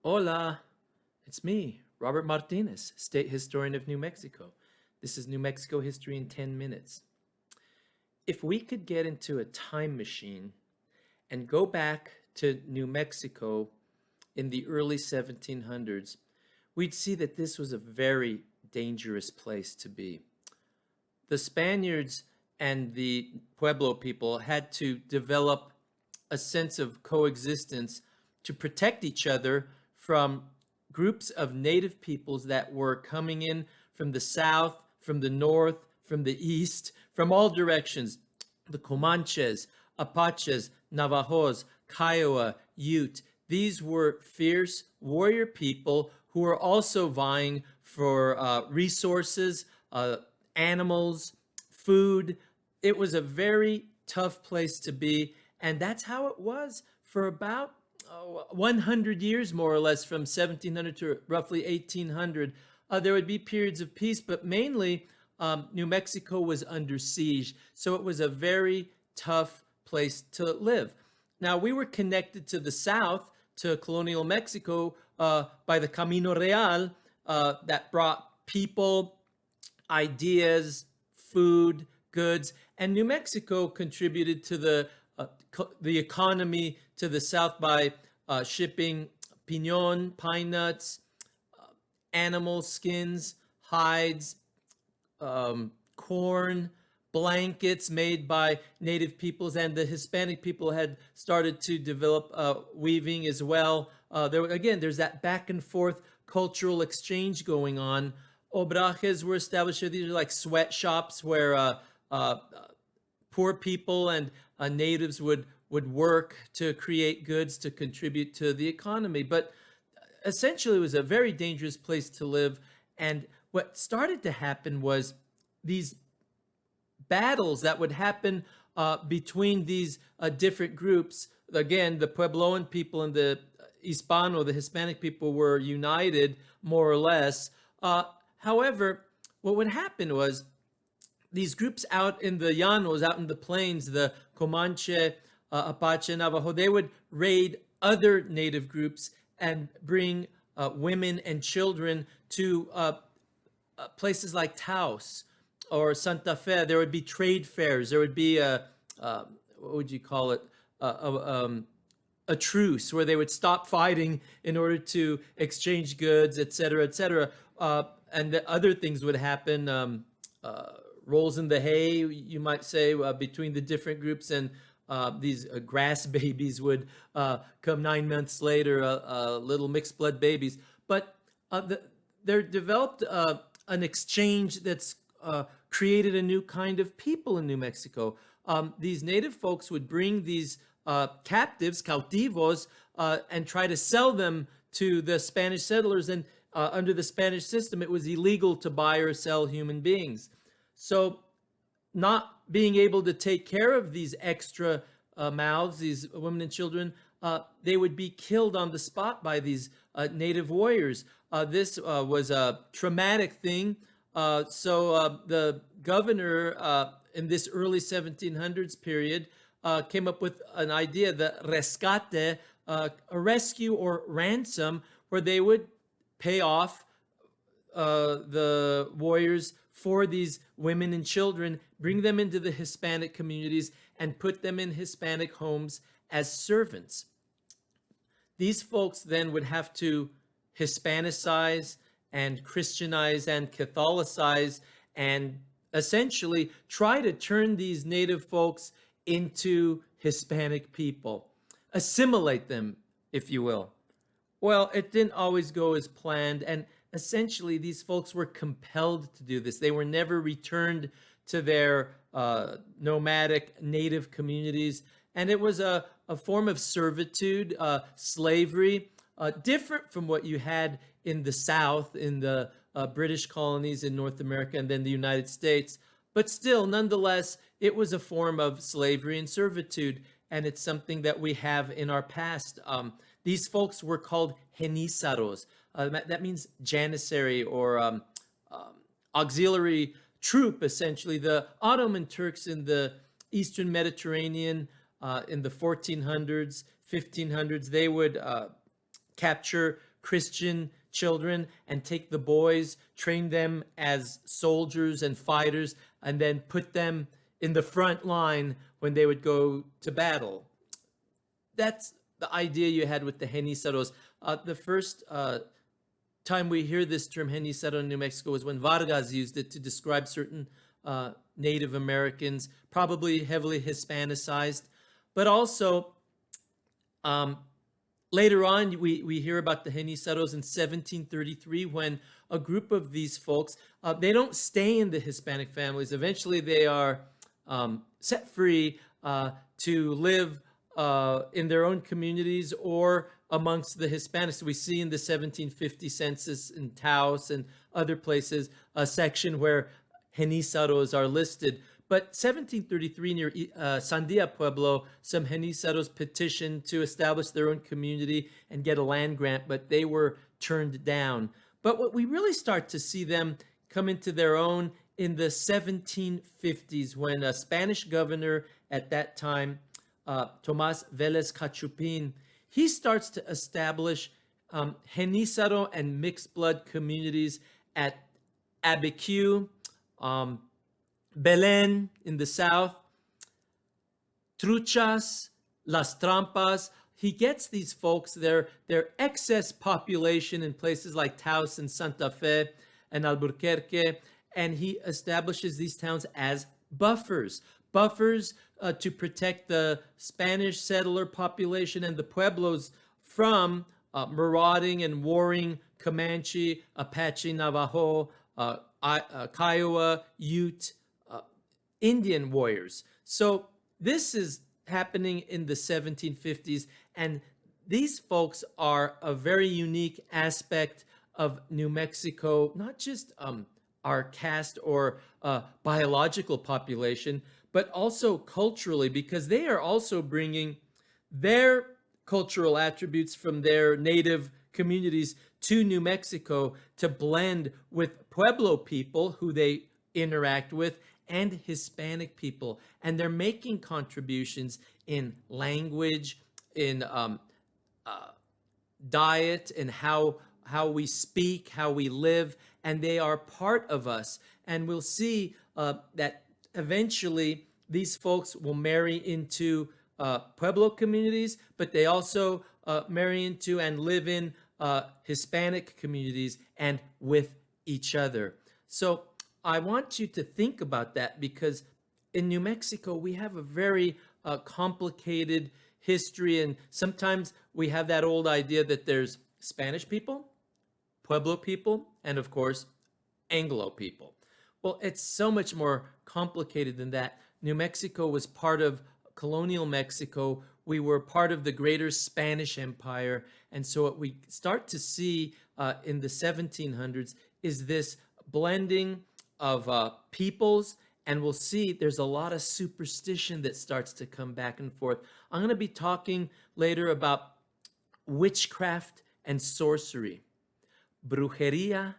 Hola, it's me, Robert Martinez, State Historian of New Mexico. This is New Mexico History in 10 minutes. If we could get into a time machine and go back to New Mexico in the early 1700s, we'd see that this was a very dangerous place to be. The Spaniards and the Pueblo people had to develop a sense of coexistence to protect each other from groups of native peoples that were coming in from the south, from the north, from the east, from all directions. The Comanches, Apaches, Navajos, Kiowa, Ute. These were fierce warrior people who were also vying for resources, animals, food. It was a very tough place to be. And that's how it was for about 100 years, more or less, from 1700 to roughly 1800. There would be periods of peace, but mainly New Mexico was under siege. So it was a very tough place to live. Now, we were connected to the south, to colonial Mexico, by the Camino Real that brought people, ideas, food, goods, and New Mexico contributed to the economy to the south by shipping pinon, pine nuts, animal skins, hides, corn, blankets made by native peoples, and the Hispanic people had started to develop weaving as well. There's that back and forth cultural exchange going on. Obrajes were established. These are like sweatshops where poor people and natives would work to create goods to contribute to the economy. But essentially, it was a very dangerous place to live. And what started to happen was these battles that would happen between these different groups. Again, the Puebloan people and the Hispano, the Hispanic people, were united more or less. However, what would happen was these groups out in the llanos, out in the plains, the Comanche, Apache, Navajo, they would raid other native groups and bring women and children to places like Taos or Santa Fe. There would be trade fairs. There would be what would you call it? A truce where they would stop fighting in order to exchange goods, et cetera, et cetera. And the other things would happen. Rolls in the hay, you might say, between the different groups, and these grass babies would come 9 months later, little mixed blood babies. But there developed an exchange that's created a new kind of people in New Mexico. These native folks would bring these captives, cautivos, and try to sell them to the Spanish settlers. And under the Spanish system, it was illegal to buy or sell human beings. So not being able to take care of these extra mouths, these women and children, they would be killed on the spot by these native warriors. This was a traumatic thing. So the governor in this early 1700s period came up with an idea, the rescate, a rescue or ransom, where they would pay off the warriors for these women and children, bring them into the Hispanic communities, and put them in Hispanic homes as servants. These folks then would have to Hispanicize and Christianize and Catholicize and essentially try to turn these native folks into Hispanic people, assimilate them, if you will. Well, it didn't always go as planned, and essentially these folks were compelled to do this. They were never returned to their nomadic native communities, and it was a form of servitude, slavery, different from what you had in the South, in the British colonies in North America, and then the United States. But still, nonetheless, it was a form of slavery and servitude, and it's something that we have in our past. These folks were called Genizaros. That means janissary or auxiliary troop, essentially. The Ottoman Turks in the Eastern Mediterranean in the 1400s, 1500s, they would capture Christian children and take the boys, train them as soldiers and fighters, and then put them in the front line when they would go to battle. That's the idea you had with the Genizaros. The first time we hear this term Genizaro in New Mexico was when Vargas used it to describe certain Native Americans, probably heavily Hispanicized. But also, later on, we hear about the Genizaros in 1733 when a group of these folks, they don't stay in the Hispanic families. Eventually, they are set free to live in their own communities or amongst the Hispanics. We see in the 1750 census in Taos and other places a section where Genizaros are listed. But 1733 near Sandia Pueblo, some Genizaros petitioned to establish their own community and get a land grant, but they were turned down. But what we really start to see them come into their own in the 1750s when a Spanish governor at that time, Tomás Vélez Cachupin, he starts to establish Genizaro and mixed blood communities at Abiquiu, Belén in the south, Truchas, Las Trampas. He gets these folks, their excess population in places like Taos and Santa Fe and Albuquerque, and he establishes these towns as buffers to protect the Spanish settler population and the pueblos from marauding and warring Comanche, Apache, Navajo, Kiowa, Ute, Indian warriors. So this is happening in the 1750s, and these folks are a very unique aspect of New Mexico, not just our caste or biological population, but also culturally, because they are also bringing their cultural attributes from their native communities to New Mexico to blend with Pueblo people who they interact with and Hispanic people. And they're making contributions in language, in diet, and how we speak, how we live, and they are part of us. And we'll see that eventually these folks will marry into Pueblo communities, but they also marry into and live in Hispanic communities and with each other. So I want you to think about that, because in New Mexico, we have a very complicated history, and sometimes we have that old idea that there's Spanish people, Pueblo people, and of course, Anglo people. Well, it's so much more complicated than that. New Mexico was part of colonial Mexico. We were part of the greater Spanish Empire. And so what we start to see in the 1700s is this blending of peoples. And we'll see there's a lot of superstition that starts to come back and forth. I'm going to be talking later about witchcraft and sorcery, brujeria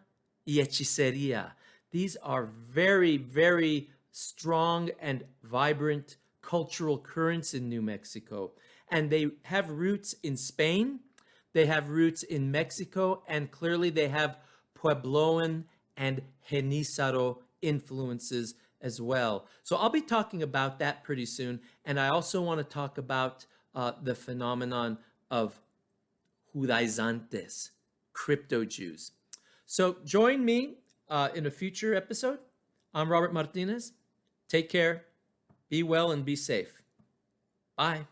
y hechicería. These are very, very strong and vibrant cultural currents in New Mexico. And they have roots in Spain, they have roots in Mexico, and clearly they have Puebloan and Genizaro influences as well. So I'll be talking about that pretty soon. And I also want to talk about the phenomenon of Judaizantes, crypto Jews. So join me in a future episode. I'm Robert Martinez. Take care, be well, and be safe. Bye.